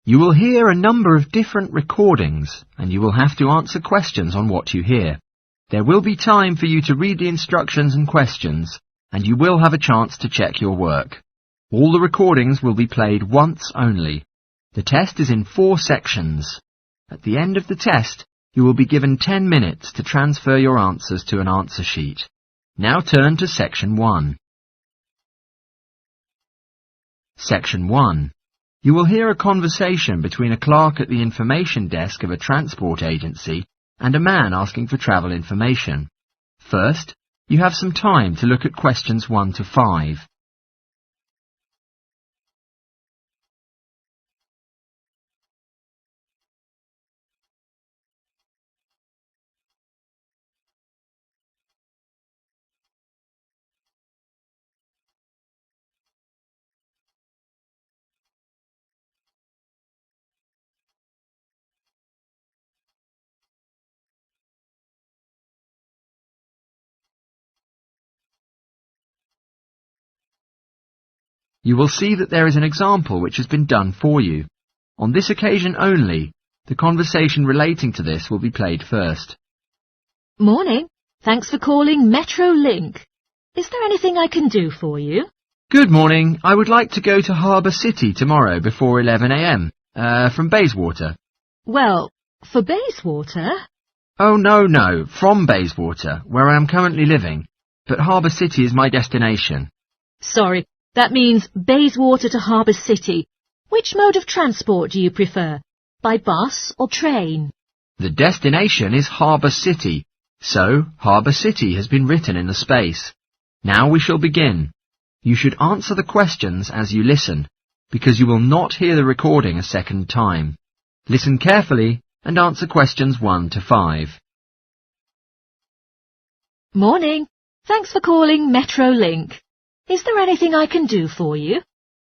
You will hear a number of different recordings, and you will have to answer questions on what you hear. There will be time for you to read the instructions and questions, and you will have a chance to check your work. All the recordings will be played once only. The test is in 4 sections. At the end of the test, you will be given 10 minutes to transfer your answers to an answer sheet. Now turn to Section 1. Section 1. You will hear a conversation between a clerk at the information desk of a transport agency and a man asking for travel information. First, you have some time to look at questions 1 to 5. You will see that there is an example which has been done for you. On this occasion only, the conversation relating to this will be played first. Morning. Thanks for calling Metro Link. Is there anything I can do for you? Good morning. I would like to go to Harbour City tomorrow before 11 a.m. From Bayswater. Well, for Bayswater? Oh, no, from Bayswater, where I am currently living. But Harbour City is my destination. Sorry, that means Bayswater to Harbour City. Which mode of transport do you prefer? By bus or train? The destination is Harbour City, so Harbour City has been written in the space. Now we shall begin. You should answer the questions as you listen, because you will not hear the recording a second time. Listen carefully and answer questions 1 to 5. Morning. Thanks for calling Metro Link. Is there anything I can do for you?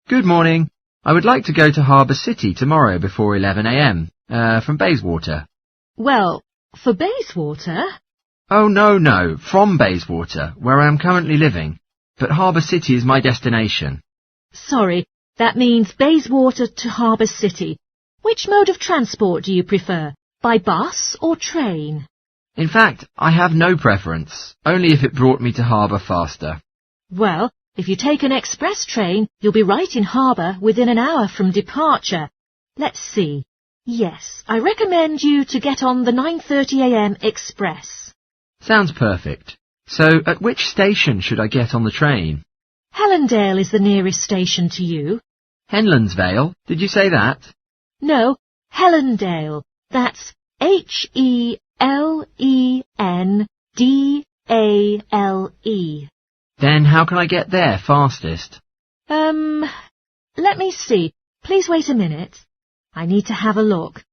Good morning. I would like to go to Harbour City tomorrow before 11 a.m. From Bayswater. Well, for Bayswater? Oh, no, from Bayswater, where I am currently living. But Harbour City is my destination. Sorry, that means Bayswater to Harbour City. Which mode of transport do you prefer? By bus or train? In fact, I have no preference, only if it brought me to Harbour faster. Well, if you take an express train, you'll be right in Harbour within an hour from departure. Let's see. Yes, I recommend you to get on the 9:30 a.m. express. Sounds perfect. So, at which station should I get on the train? Helensvale is the nearest station to you. Helensvale? Did you say that? No, Helensvale. That's Helendale. Then how can I get there fastest? Let me see. Please wait a minute. I need to have a look.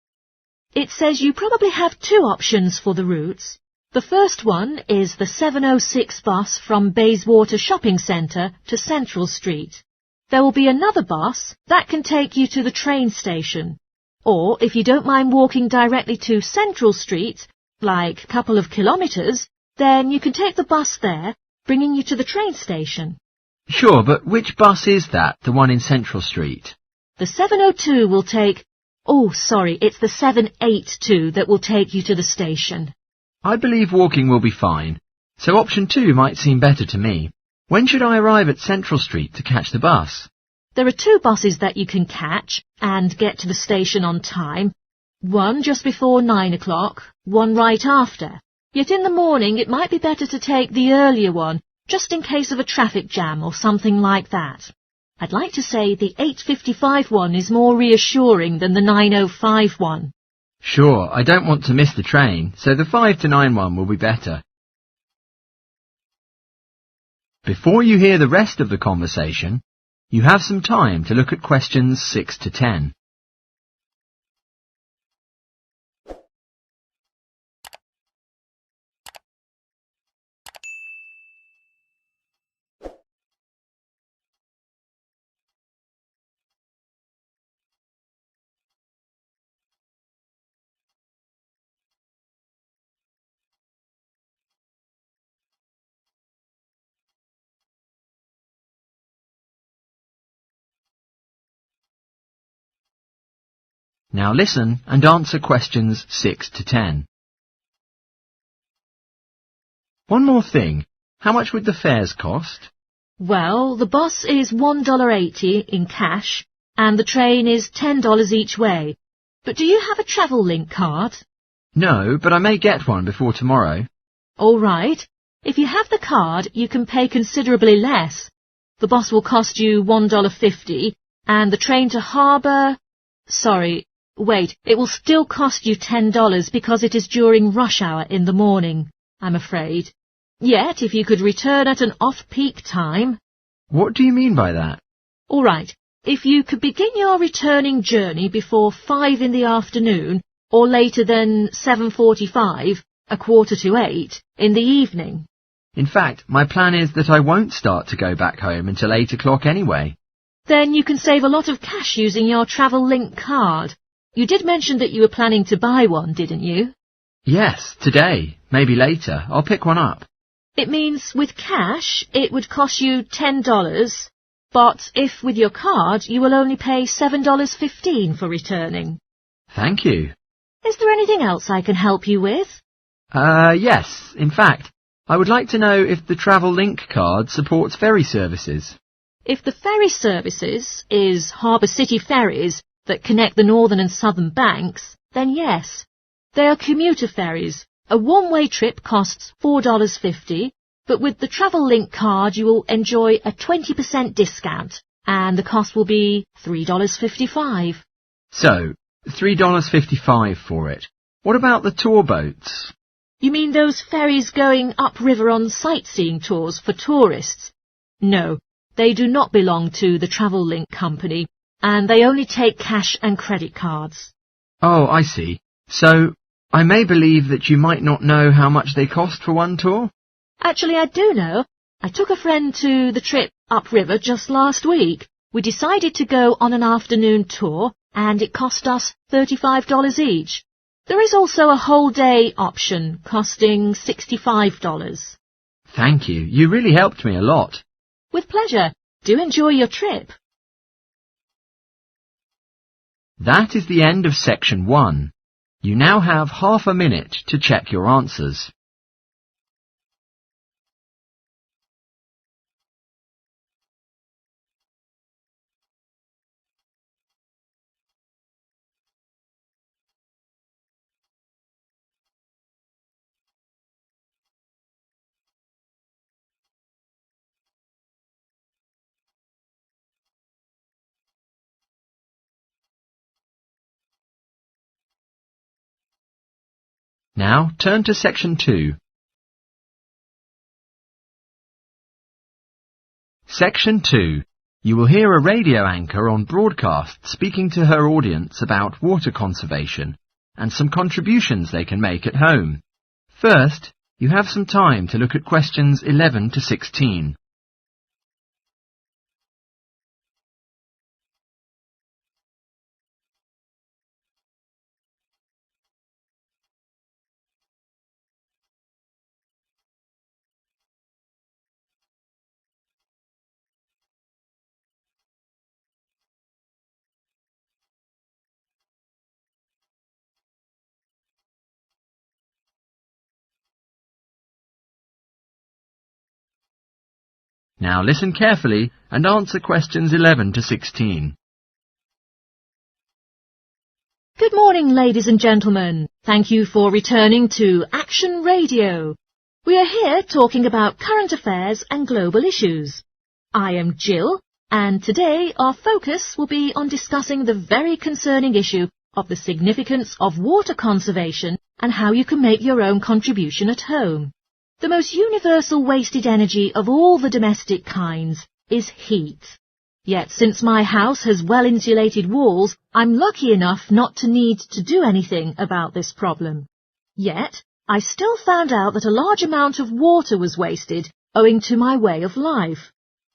It says you probably have 2 options for the routes. The first one is the 7:06 bus from Bayswater Shopping Centre to Central Street. There will be another bus that can take you to the train station. Or, if you don't mind walking directly to Central Street, like a couple of kilometres, then you can take the bus there, bringing you to the train station. Sure, but which bus is that, the one in Central Street? The 7:02 will take... Oh, sorry, it's the 7:82 that will take you to the station. I believe walking will be fine, so option 2 might seem better to me. When should I arrive at Central Street to catch the bus? There are 2 buses that you can catch and get to the station on time. One just before 9 o'clock, one right after. Yet in the morning it might be better to take the earlier one, just in case of a traffic jam or something like that. I'd like to say the 8:55 one is more reassuring than the 9:05 one. Sure, I don't want to miss the train, so the 5 to 9 one will be better. Before you hear the rest of the conversation, you have some time to look at questions 6 to 10. Now listen and answer questions 6 to 10. One more thing. How much would the fares cost? Well, the bus is $1.80 in cash, and the train is $10 each way. But do you have a travel link card? No, but I may get one before tomorrow. All right. If you have the card, you can pay considerably less. The bus will cost you $1.50, and the train to Harbour... Sorry, wait, it will still cost you $10 because it is during rush hour in the morning, I'm afraid. Yet, if you could return at an off-peak time... What do you mean by that? All right. If you could begin your returning journey before 5 in the afternoon, or later than 7:45, 7:45 in the evening. In fact, my plan is that I won't start to go back home until 8 o'clock anyway. Then you can save a lot of cash using your travel link card. You did mention that you were planning to buy one, didn't you? Yes, today. Maybe later. I'll pick one up. It means with cash, it would cost you $10, but if with your card, you will only pay $7.15 for returning. Thank you. Is there anything else I can help you with? Yes. In fact, I would like to know if the Travel Link card supports ferry services. If the ferry services is Harbour City ferries that connect the northern and southern banks, then yes. They are commuter ferries. A one-way trip costs $4.50, but with the Travel Link card you will enjoy a 20% discount, and the cost will be $3.55. So, $3.55 for it. What about the tour boats? You mean those ferries going upriver on sightseeing tours for tourists? No, they do not belong to the Travel Link company, and they only take cash and credit cards. Oh, I see. So, I may believe that you might not know how much they cost for one tour? Actually, I do know. I took a friend to the trip upriver just last week. We decided to go on an afternoon tour, and it cost us $35 each. There is also a whole day option, costing $65. Thank you. You really helped me a lot. With pleasure. Do enjoy your trip. That is the end of section 1. You now have half a minute to check your answers. Now turn to section 2. Section 2. You will hear a radio anchor on broadcast speaking to her audience about water conservation and some contributions they can make at home. First, you have some time to look at questions 11 to 16. Now listen carefully and answer questions 11 to 16. Good morning, ladies and gentlemen. Thank you for returning to Action Radio. We are here talking about current affairs and global issues. I am Jill, and today our focus will be on discussing the very concerning issue of the significance of water conservation and how you can make your own contribution at home. The most universal wasted energy of all the domestic kinds is heat. Yet since my house has well-insulated walls, I'm lucky enough not to need to do anything about this problem. Yet, I still found out that a large amount of water was wasted owing to my way of life.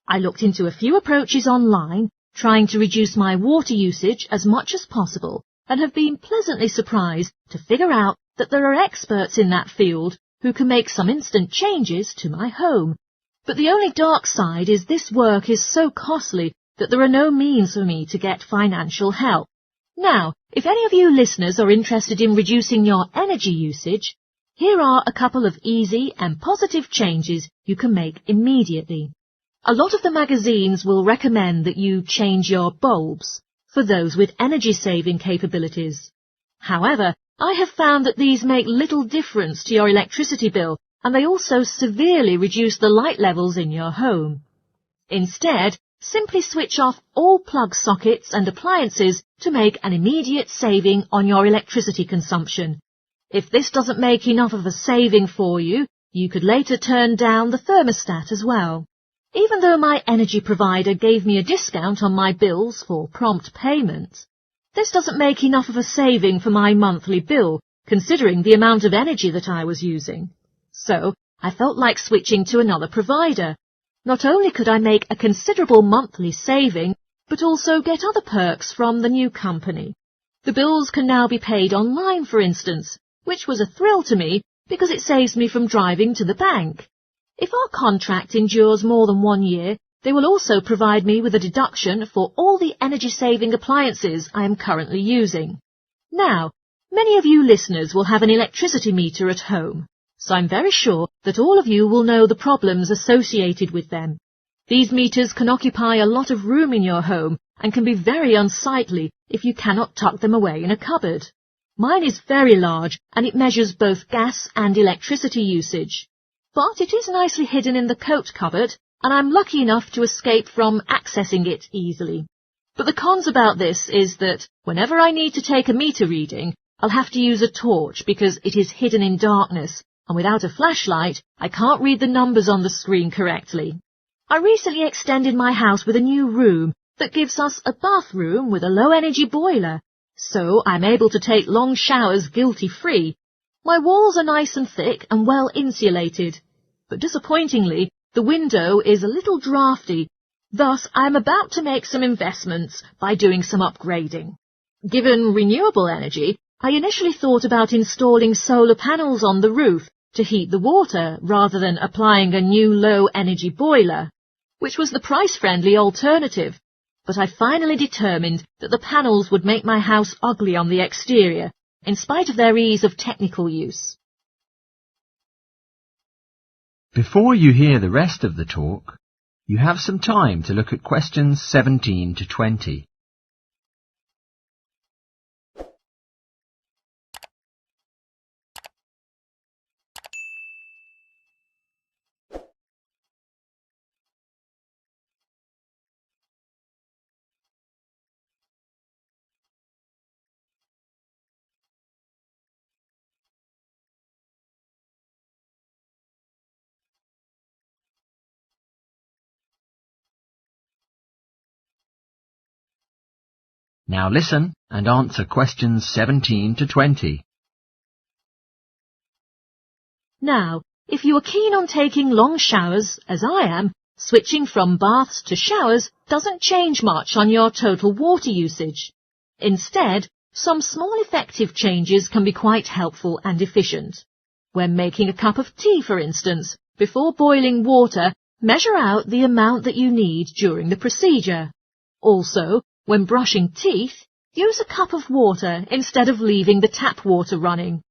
I looked into a few approaches online, trying to reduce my water usage as much as possible, and have been pleasantly surprised to figure out that there are experts in that field who can make some instant changes to my home. But the only dark side is this work is so costly that there are no means for me to get financial help. Now, if any of you listeners are interested in reducing your energy usage, here are a couple of easy and positive changes you can make immediately. A lot of the magazines will recommend that you change your bulbs for those with energy-saving capabilities. However, I have found that these make little difference to your electricity bill, and they also severely reduce the light levels in your home. Instead, simply switch off all plug sockets and appliances to make an immediate saving on your electricity consumption. If this doesn't make enough of a saving for you, you could later turn down the thermostat as well. Even though my energy provider gave me a discount on my bills for prompt payment, this doesn't make enough of a saving for my monthly bill, considering the amount of energy that I was using. So, I felt like switching to another provider. Not only could I make a considerable monthly saving, but also get other perks from the new company. The bills can now be paid online, for instance, which was a thrill to me because it saves me from driving to the bank. If our contract endures more than 1 year, they will also provide me with a deduction for all the energy-saving appliances I am currently using. Now, many of you listeners will have an electricity meter at home, so I'm very sure that all of you will know the problems associated with them. These meters can occupy a lot of room in your home and can be very unsightly if you cannot tuck them away in a cupboard. Mine is very large and it measures both gas and electricity usage. But it is nicely hidden in the coat cupboard, and I'm lucky enough to escape from accessing it easily. But the cons about this is that whenever I need to take a meter reading, I'll have to use a torch because it is hidden in darkness, and without a flashlight, I can't read the numbers on the screen correctly. I recently extended my house with a new room that gives us a bathroom with a low-energy boiler, so I'm able to take long showers guilty-free. My walls are nice and thick and well insulated, but disappointingly, the window is a little drafty. Thus, I am about to make some investments by doing some upgrading. Given renewable energy, I initially thought about installing solar panels on the roof to heat the water rather than applying a new low-energy boiler, which was the price-friendly alternative. But I finally determined that the panels would make my house ugly on the exterior, in spite of their ease of technical use. Before you hear the rest of the talk, you have some time to look at questions 17 to 20. Now listen and answer questions 17 to 20. Now, if you are keen on taking long showers, as I am, switching from baths to showers doesn't change much on your total water usage. Instead, some small effective changes can be quite helpful and efficient. When making a cup of tea, for instance, before boiling water, measure out the amount that you need during the procedure. Also, when brushing teeth, use a cup of water instead of leaving the tap water running.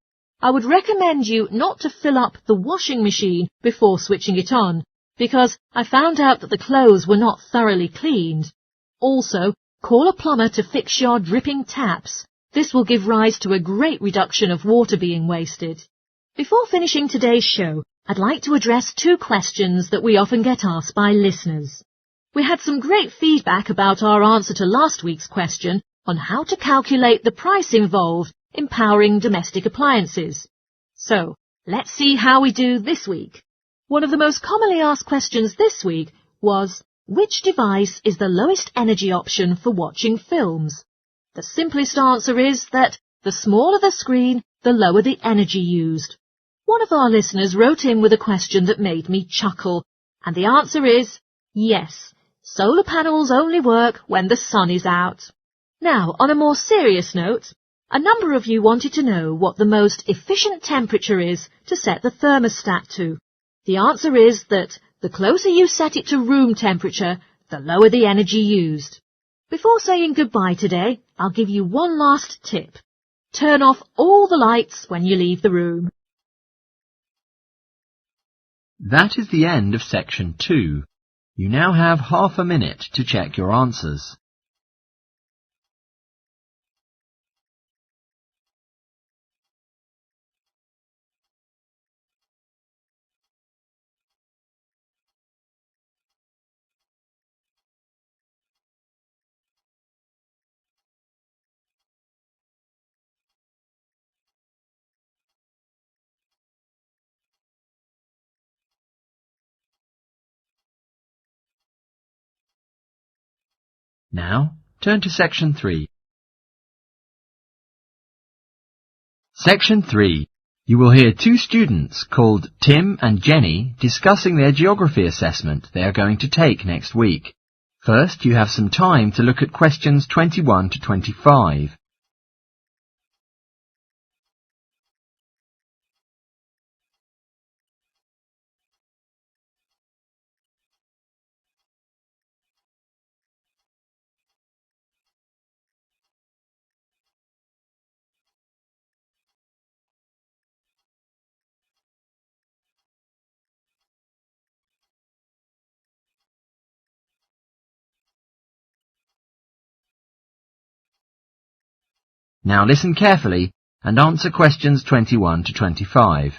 I would recommend you not to fill up the washing machine before switching it on, because I found out that the clothes were not thoroughly cleaned. Also, call a plumber to fix your dripping taps. This will give rise to a great reduction of water being wasted. Before finishing today's show, I'd like to address 2 questions that we often get asked by listeners. We had some great feedback about our answer to last week's question on how to calculate the price involved in powering domestic appliances. So, let's see how we do this week. One of the most commonly asked questions this week was, which device is the lowest energy option for watching films? The simplest answer is that the smaller the screen, the lower the energy used. One of our listeners wrote in with a question that made me chuckle, and the answer is yes. Solar panels only work when the sun is out. Now, on a more serious note, a number of you wanted to know what the most efficient temperature is to set the thermostat to. The answer is that the closer you set it to room temperature, the lower the energy used. Before saying goodbye today, I'll give you one last tip. Turn off all the lights when you leave the room. That is the end of section 2. You now have half a minute to check your answers. Now, turn to section 3. Section 3. You will hear two students called Tim and Jenny discussing their geography assessment they are going to take next week. First, you have some time to look at questions 21 to 25. Now listen carefully and answer questions 21 to 25.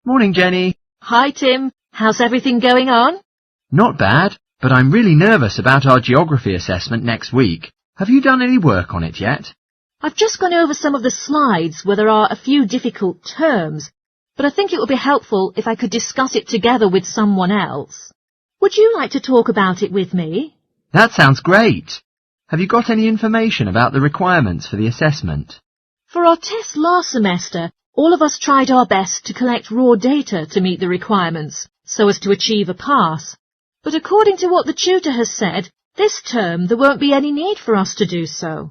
Morning, Jenny. Hi, Tim. How's everything going on? Not bad, but I'm really nervous about our geography assessment next week. Have you done any work on it yet? I've just gone over some of the slides where there are a few difficult terms, but I think it would be helpful if I could discuss it together with someone else. Would you like to talk about it with me? That sounds great. Have you got any information about the requirements for the assessment? For our test last semester, all of us tried our best to collect raw data to meet the requirements, so as to achieve a pass. But according to what the tutor has said, this term there won't be any need for us to do so.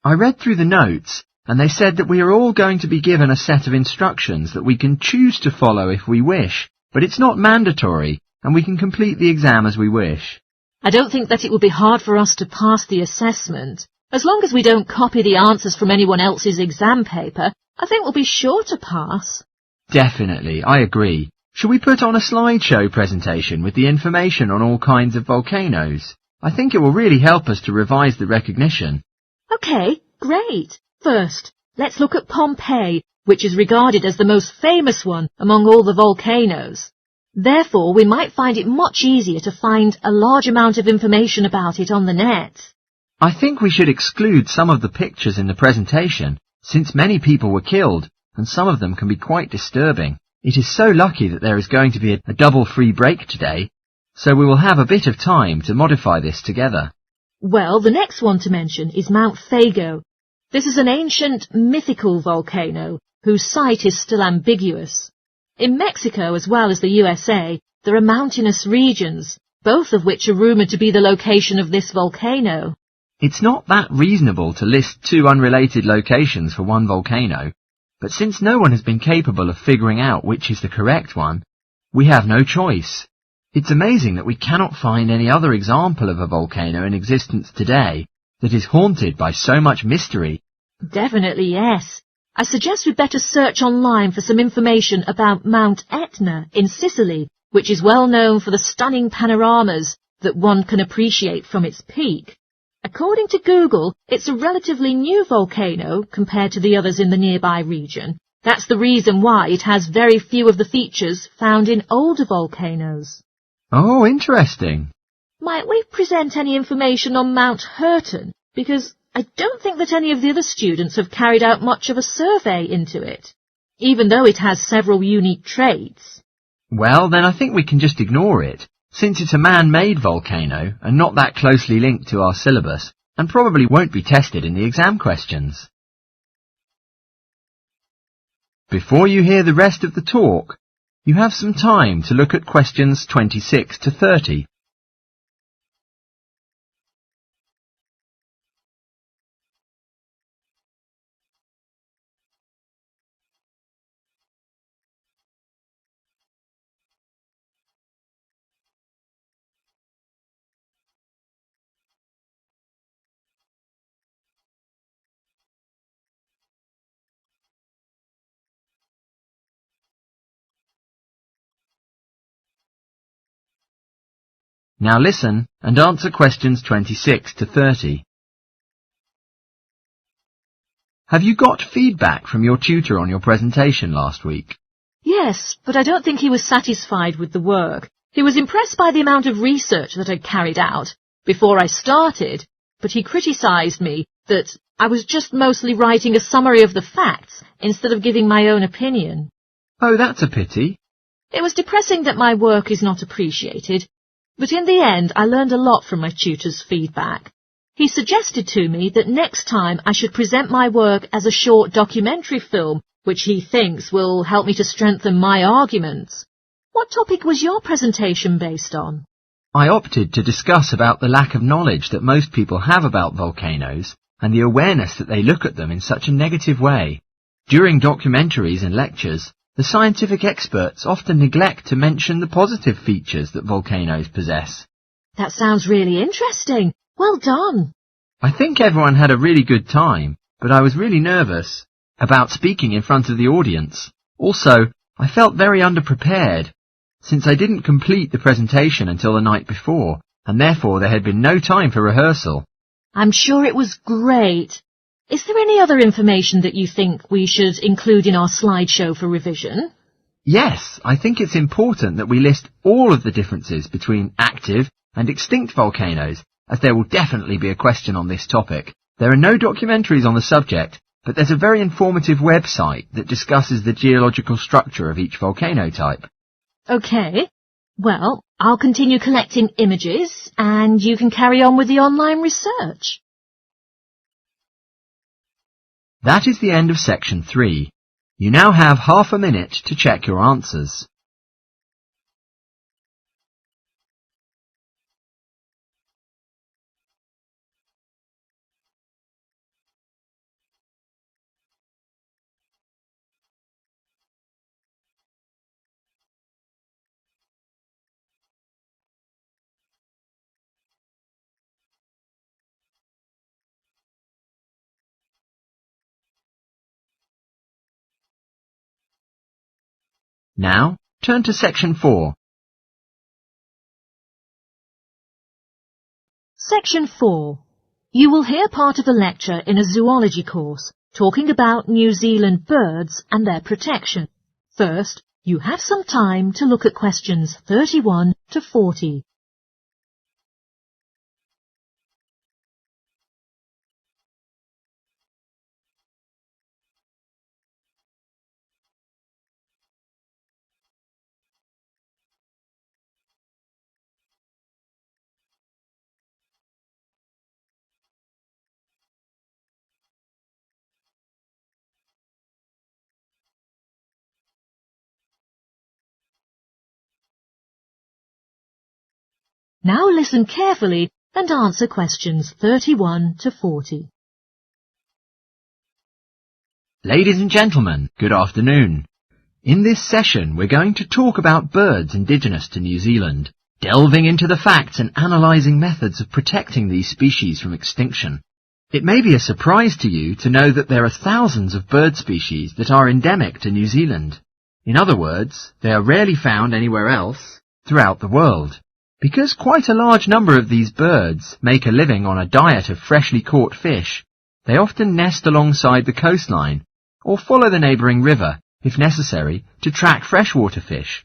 I read through the notes, and they said that we are all going to be given a set of instructions that we can choose to follow if we wish, but it's not mandatory, and we can complete the exam as we wish. I don't think that it would be hard for us to pass the assessment. As long as we don't copy the answers from anyone else's exam paper, I think we'll be sure to pass. Definitely, I agree. Shall we put on a slideshow presentation with the information on all kinds of volcanoes? I think it will really help us to revise the recognition. OK, great. First, let's look at Pompeii, which is regarded as the most famous one among all the volcanoes. Therefore, we might find it much easier to find a large amount of information about it on the net. I think we should exclude some of the pictures in the presentation, since many people were killed, and some of them can be quite disturbing. It is so lucky that there is going to be a double free break today, so we will have a bit of time to modify this together. Well, the next one to mention is Mount Fago. This is an ancient, mythical volcano, whose site is still ambiguous. In Mexico, as well as the USA, there are mountainous regions, both of which are rumoured to be the location of this volcano. It's not that reasonable to list two unrelated locations for one volcano, but since no one has been capable of figuring out which is the correct one, we have no choice. It's amazing that we cannot find any other example of a volcano in existence today that is haunted by so much mystery. Definitely yes. I suggest we better search online for some information about Mount Etna in Sicily, which is well known for the stunning panoramas that one can appreciate from its peak. According to Google, it's a relatively new volcano compared to the others in the nearby region. That's the reason why it has very few of the features found in older volcanoes. Oh, interesting. Might we present any information on Mount Hurton? Because I don't think that any of the other students have carried out much of a survey into it, even though it has several unique traits. Well, then I think we can just ignore it, since it's a man-made volcano and not that closely linked to our syllabus, and probably won't be tested in the exam questions. Before you hear the rest of the talk, you have some time to look at questions 26 to 30. Now listen and answer questions 26 to 30. Have you got feedback from your tutor on your presentation last week? Yes, but I don't think he was satisfied with the work. He was impressed by the amount of research that I'd carried out before I started, but he criticised me that I was just mostly writing a summary of the facts instead of giving my own opinion. Oh, that's a pity. It was depressing that my work is not appreciated, but in the end I learned a lot from my tutor's feedback. He suggested to me that next time I should present my work as a short documentary film, which he thinks will help me to strengthen my arguments. What topic was your presentation based on? I opted to discuss about the lack of knowledge that most people have about volcanoes and the awareness that they look at them in such a negative way. During documentaries and lectures, the scientific experts often neglect to mention the positive features that volcanoes possess. That sounds really interesting. Well done. I think everyone had a really good time, but I was really nervous about speaking in front of the audience. Also, I felt very underprepared, since I didn't complete the presentation until the night before, and therefore there had been no time for rehearsal. I'm sure it was great. Is there any other information that you think we should include in our slideshow for revision? Yes, I think it's important that we list all of the differences between active and extinct volcanoes, as there will definitely be a question on this topic. There are no documentaries on the subject, but there's a very informative website that discusses the geological structure of each volcano type. OK. Well, I'll continue collecting images, and you can carry on with the online research. That is the end of section 3. You now have half a minute to check your answers. Now, turn to section 4. Section 4. You will hear part of a lecture in a zoology course talking about New Zealand birds and their protection. First, you have some time to look at questions 31 to 40. Now listen carefully and answer questions 31 to 40. Ladies and gentlemen, good afternoon. In this session, we're going to talk about birds indigenous to New Zealand, delving into the facts and analysing methods of protecting these species from extinction. It may be a surprise to you to know that there are thousands of bird species that are endemic to New Zealand. In other words, they are rarely found anywhere else throughout the world. Because quite a large number of these birds make a living on a diet of freshly caught fish, they often nest alongside the coastline or follow the neighbouring river, if necessary, to track freshwater fish.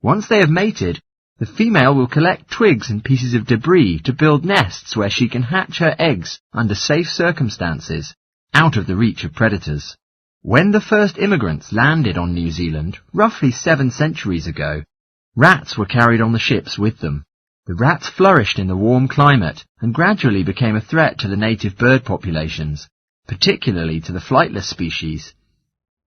Once they have mated, the female will collect twigs and pieces of debris to build nests where she can hatch her eggs under safe circumstances, out of the reach of predators. When the first immigrants landed on New Zealand, roughly 7 centuries ago, rats were carried on the ships with them. The rats flourished in the warm climate and gradually became a threat to the native bird populations, particularly to the flightless species.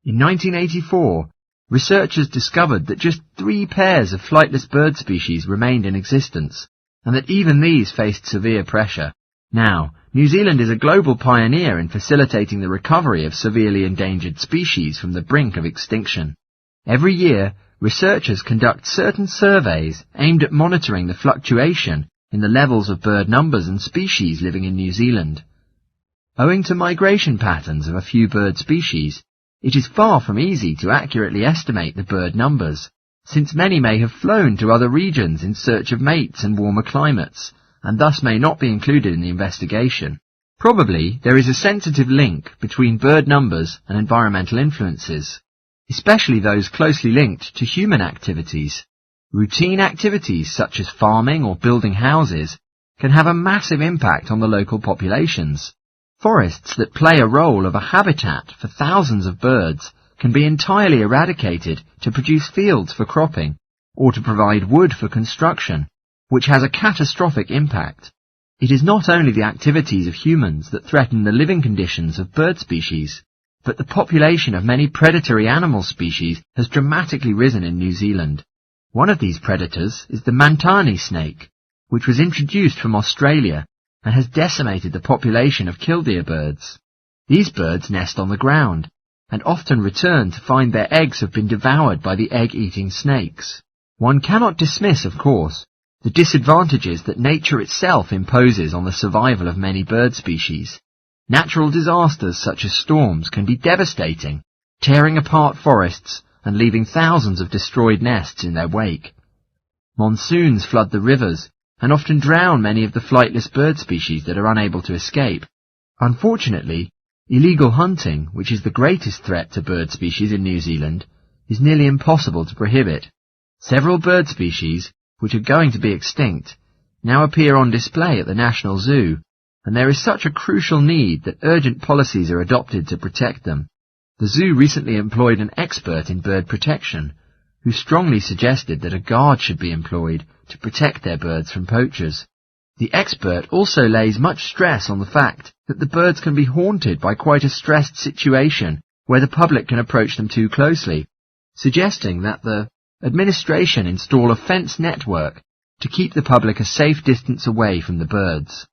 In 1984, researchers discovered that just 3 pairs of flightless bird species remained in existence, and that even these faced severe pressure. Now, New Zealand is a global pioneer in facilitating the recovery of severely endangered species from the brink of extinction. Every year, researchers conduct certain surveys aimed at monitoring the fluctuation in the levels of bird numbers and species living in New Zealand. Owing to migration patterns of a few bird species, it is far from easy to accurately estimate the bird numbers, since many may have flown to other regions in search of mates and warmer climates, and thus may not be included in the investigation. Probably there is a sensitive link between bird numbers and environmental influences, especially those closely linked to human activities. Routine activities such as farming or building houses can have a massive impact on the local populations. Forests that play a role of a habitat for thousands of birds can be entirely eradicated to produce fields for cropping or to provide wood for construction, which has a catastrophic impact. It is not only the activities of humans that threaten the living conditions of bird species, but the population of many predatory animal species has dramatically risen in New Zealand. One of these predators is the Mantani snake, which was introduced from Australia and has decimated the population of killdeer birds. These birds nest on the ground and often return to find their eggs have been devoured by the egg-eating snakes. One cannot dismiss, of course, the disadvantages that nature itself imposes on the survival of many bird species. Natural disasters such as storms can be devastating, tearing apart forests and leaving thousands of destroyed nests in their wake. Monsoons flood the rivers and often drown many of the flightless bird species that are unable to escape. Unfortunately, illegal hunting, which is the greatest threat to bird species in New Zealand, is nearly impossible to prohibit. Several bird species, which are going to be extinct, now appear on display at the National Zoo, and there is such a crucial need that urgent policies are adopted to protect them. The zoo recently employed an expert in bird protection, who strongly suggested that a guard should be employed to protect their birds from poachers. The expert also lays much stress on the fact that the birds can be haunted by quite a stressed situation where the public can approach them too closely, suggesting that the administration install a fence network to keep the public a safe distance away from the birds.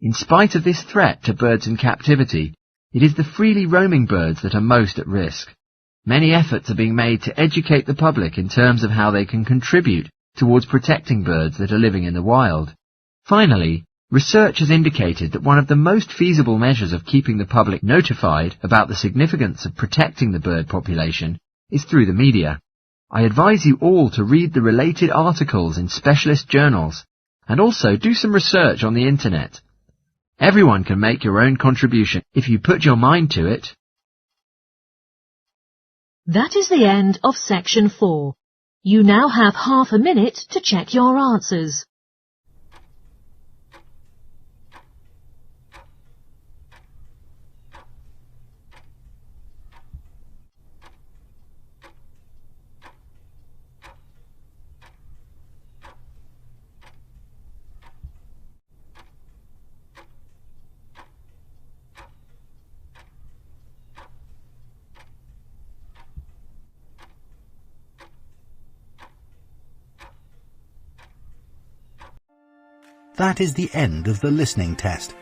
In spite of this threat to birds in captivity, it is the freely roaming birds that are most at risk. Many efforts are being made to educate the public in terms of how they can contribute towards protecting birds that are living in the wild. Finally, research has indicated that one of the most feasible measures of keeping the public notified about the significance of protecting the bird population is through the media. I advise you all to read the related articles in specialist journals and also do some research on the internet. Everyone can make your own contribution if you put your mind to it. That is the end of section 4. You now have half a minute to check your answers. That is the end of the listening test.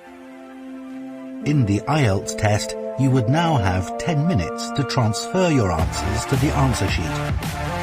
In the IELTS test, you would now have 10 minutes to transfer your answers to the answer sheet.